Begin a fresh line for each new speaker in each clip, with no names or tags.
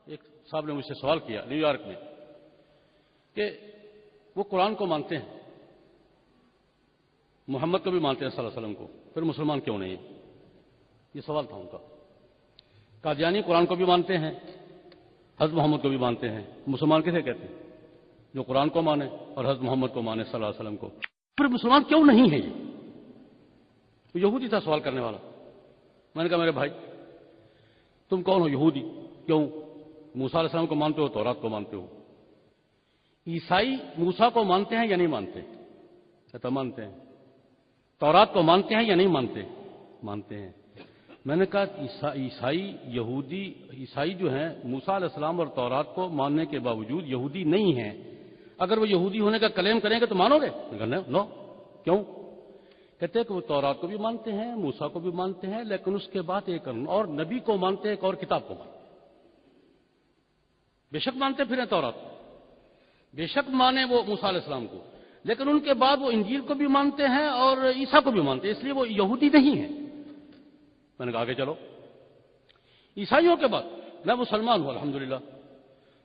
ایک صاحب نے مجھ سے سوال کیا نیو یارک میں کہ وہ قرآن کو مانتے ہیں، محمد کو بھی مانتے ہیں صلی اللہ علیہ وسلم کو، پھر مسلمان کیوں نہیں ہے؟ یہ سوال تھا ان کا۔ قادیانی قرآن کو بھی مانتے ہیں، حضرت محمد کو بھی مانتے ہیں، مسلمان کسے کہتے ہیں؟ جو قرآن کو مانے اور حضرت محمد کو مانے صلی اللہ علیہ وسلم کو، پھر مسلمان کیوں نہیں ہے؟ یہ یہودی تھا سوال کرنے والا۔ میں نے کہا میرے بھائی تم کون ہو؟ یہودی۔ کیوں؟ موسیٰ علیہ السلام کو مانتے ہو، تورات کو مانتے ہو۔ عیسائی موسیٰ کو مانتے ہیں یا نہیں مانتے؟ کہتا مانتے ہیں۔ تورات کو مانتے ہیں یا نہیں مانتے؟ مانتے ہیں۔ میں نے کہا عیسائی جو ہیں موسیٰ علیہ السلام اور تورات کو ماننے کے باوجود یہودی نہیں ہیں، اگر وہ یہودی ہونے کا کلیم کریں گے تو مانو گے؟ نو۔ کیوں؟ کہتے ہیں کہ وہ تورات کو بھی مانتے ہیں، موسیٰ کو بھی مانتے ہیں، لیکن اس کے بعد ایک اور نبی کو مانتے ہیں، ایک اور کتاب کو مانتے ہیں۔ بے شک مانتے پھر ہیں تورات کو، بے شک مانے وہ موسیٰ علیہ السلام کو، لیکن ان کے بعد وہ انجیل کو بھی مانتے ہیں اور عیسیٰ کو بھی مانتے ہیں، اس لیے وہ یہودی نہیں ہیں۔ میں نے کہا آگے چلو۔ عیسائیوں کے بعد میں مسلمان ہوں الحمدللہ،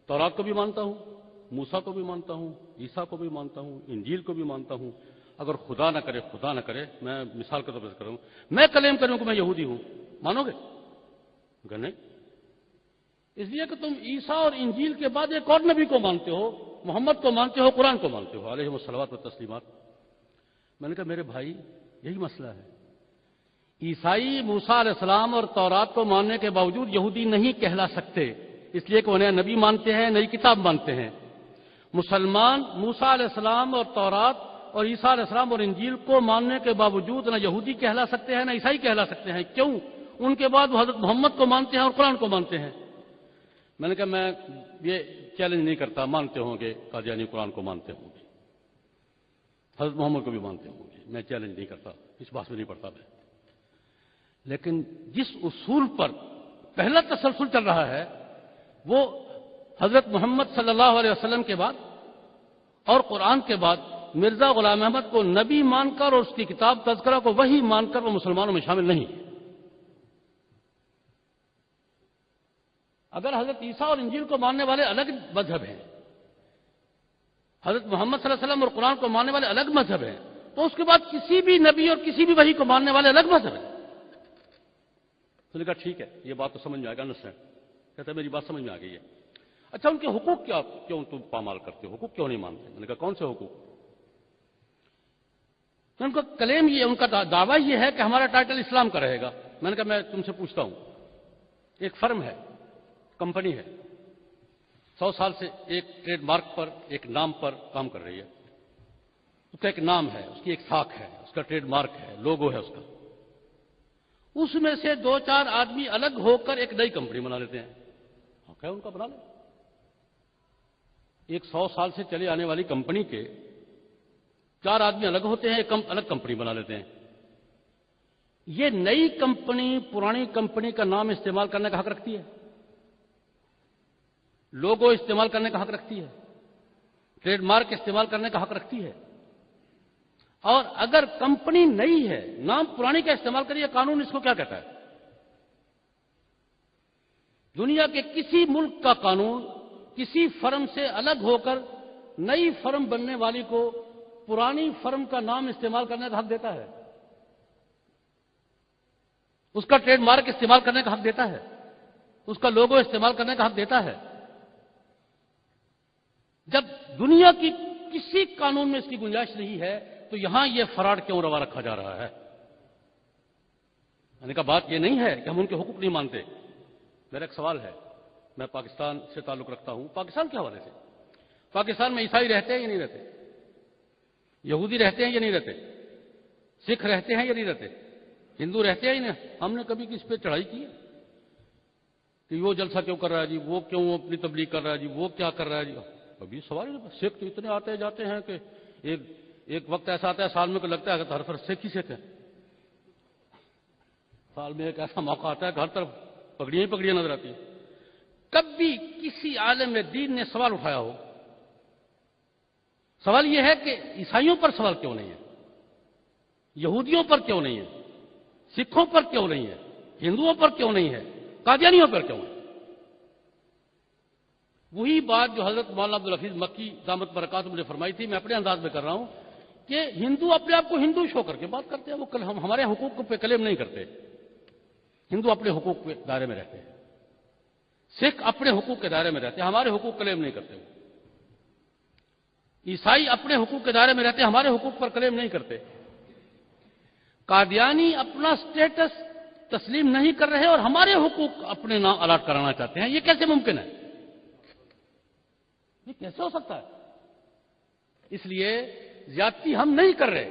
تورات کو بھی مانتا ہوں، موسیٰ کو بھی مانتا ہوں، عیسیٰ کو بھی مانتا ہوں، انجیل کو بھی مانتا ہوں۔ اگر خدا نہ کرے میں مثال کے طور پر کروں، میں کلیم کروں کہ میں یہودی ہوں، مانو گے؟ اگر نہیں، اس لیے کہ تم عیسیٰ اور انجیل کے بعد ایک اور نبی کو مانتے ہو، محمد کو مانتے ہو، قرآن کو مانتے ہو علیہ الصلوات والتسلیمات۔ میں نے کہا میرے بھائی یہی مسئلہ ہے، عیسائی موسیٰ علیہ السلام اور تورات کو ماننے کے باوجود یہودی نہیں کہلا سکتے، اس لیے کہ انہیں نبی مانتے ہیں، نئی کتاب مانتے ہیں۔ مسلمان موسیٰ علیہ السلام اور تورات اور عیسیٰ علیہ السلام اور انجیل کو ماننے کے باوجود نہ یہودی کہلا سکتے ہیں نہ عیسائی کہلا سکتے ہیں۔ کیوں؟ ان کے بعد وہ حضرت محمد کو مانتے ہیں اور قرآن کو مانتے ہیں۔ میں نے کہا میں یہ چیلنج نہیں کرتا، مانتے ہوں گے قادیانی قرآن کو مانتے ہوں گے، حضرت محمد کو بھی مانتے ہوں گے، میں چیلنج نہیں کرتا، اس بات میں نہیں پڑتا میں۔ لیکن جس اصول پر پہلا تسلسل چل رہا ہے وہ حضرت محمد صلی اللہ علیہ وسلم کے بعد اور قرآن کے بعد مرزا غلام احمد کو نبی مان کر اور اس کی کتاب تذکرہ کو وحی مان کر وہ مسلمانوں میں شامل نہیں ہے۔ اگر حضرت عیسیٰ اور انجیل کو ماننے والے الگ مذہب ہیں، حضرت محمد صلی اللہ علیہ وسلم اور قرآن کو ماننے والے الگ مذہب ہیں، تو اس کے بعد کسی بھی نبی اور کسی بھی وحی کو ماننے والے الگ مذہب ہیں۔ تو نے کہا ٹھیک ہے، یہ بات تو سمجھ میں آ گیا، انڈرسٹینڈ۔ کہتا ہے میری بات سمجھ میں آ گئی ہے۔ اچھا ان کے حقوق کیوں تم پامال کرتے ہو؟ حقوق کیوں نہیں مانتے؟ میں نے کہا کون سے حقوق؟ ان کا کلیم یہ، ان کا دعویٰ یہ ہے کہ ہمارا ٹائٹل اسلام کا رہے گا۔ میں نے کہا میں تم سے پوچھتا ہوں، ایک فرم ہے، کمپنی ہے، 100 سال سے ایک ٹریڈ مارک پر، ایک نام پر کام کر رہی ہے، اس کا ایک نام ہے، اس کی ایک ساکھ ہے، اس کا ٹریڈ مارک ہے، لوگو ہے اس کا۔ اس میں سے 2-4 آدمی الگ ہو کر ایک نئی کمپنی بنا لیتے ہیں، حق ہے ان کا بنا لیں۔ ایک 100 سال سے چلی آنے والی کمپنی کے 4 آدمی الگ ہوتے ہیں، ایک الگ کمپنی بنا لیتے ہیں۔ یہ نئی کمپنی پرانی کمپنی کا نام استعمال کرنے کا حق رکھتی ہے، لوگو استعمال کرنے کا حق رکھتی ہے، ٹریڈ مارک استعمال کرنے کا حق رکھتی ہے۔ اور اگر کمپنی نئی ہے، نام پرانی کا استعمال کریے، قانون اس کو کیا کہتا ہے؟ دنیا کے کسی ملک کا قانون کسی فرم سے الگ ہو کر نئی فرم بننے والی کو پرانی فرم کا نام استعمال کرنے کا حق دیتا ہے، اس کا ٹریڈ مارک استعمال کرنے کا حق دیتا ہے، اس کا لوگو استعمال کرنے کا حق دیتا ہے۔ جب دنیا کی کسی قانون میں اس کی گنجائش نہیں ہے تو یہاں یہ فراڈ کیوں روا رکھا جا رہا ہے؟ میں نے کہا بات یہ نہیں ہے کہ ہم ان کے حقوق نہیں مانتے۔ میرا ایک سوال ہے، میں پاکستان سے تعلق رکھتا ہوں، پاکستان کے حوالے سے، پاکستان میں عیسائی رہتے ہیں یا نہیں رہتے؟ یہودی رہتے ہیں یا نہیں رہتے؟ سکھ رہتے ہیں یا نہیں رہتے؟ ہندو رہتے ہیں یا نہیں؟ ہم نے کبھی کس پہ چڑھائی کی ہے کہ وہ جلسہ کیوں کر رہا ہے جی، وہ کیوں اپنی تبلیغ کر رہا ہے جی، وہ کیا کر رہا ہے جی؟ ابھی سوال ہے، سکھ تو اتنے آتے جاتے ہیں کہ ایک وقت ایسا آتا ہے سال میں کہ لگتا ہے کہ ہر طرف سکھ ہی سکھ ہے، سال میں ایک ایسا موقع آتا ہے کہ ہر طرف پگڑیاں ہی پگڑیاں نظر آتی ہیں۔ کبھی کسی عالم دین نے سوال اٹھایا ہو؟ سوال یہ ہے کہ عیسائیوں پر سوال کیوں نہیں ہے، یہودیوں پر کیوں نہیں ہے، سکھوں پر کیوں نہیں ہے، ہندوؤں پر کیوں نہیں ہے، قادیانیوں پر کیوں ہے؟ وہی بات جو حضرت مولانا عبدالحفیظ مکی دامت برکاتہ نے فرمائی تھی، میں اپنے انداز میں کر رہا ہوں کہ ہندو اپنے آپ کو ہندو شو کر کے بات کرتے ہیں، وہ ہمارے حقوق پہ کلیم نہیں کرتے. ہندو اپنے حقوق کے دائرے میں رہتے ہیں، سکھ اپنے حقوق کے دائرے میں رہتے ہیں، ہمارے حقوق کلیم نہیں کرتے. عیسائی اپنے حقوق کے دائرے میں رہتے ہیں، ہمارے حقوق پر کلیم نہیں کرتے. قادیانی اپنا سٹیٹس تسلیم نہیں کر رہے اور ہمارے حقوق اپنے نام الاٹ کرانا چاہتے ہیں. یہ کیسے ممکن ہے؟ یہ کیسے ہو سکتا ہے؟ اس لیے زیادتی ہم نہیں کر رہے،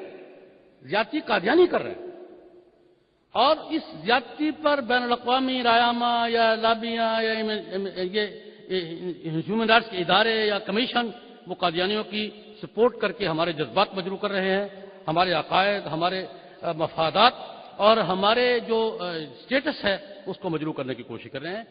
زیادتی قادیانی کر رہے ہیں. اور اس زیادتی پر بین الاقوامی رایامہ یا لابیاں یا یہ ہیومن رائٹس کے ادارے یا کمیشن وہ قادیانیوں کی سپورٹ کر کے ہمارے جذبات مجروح کر رہے ہیں، ہمارے عقائد، ہمارے مفادات اور ہمارے جو سٹیٹس ہے اس کو مجروح کرنے کی کوشش کر رہے ہیں.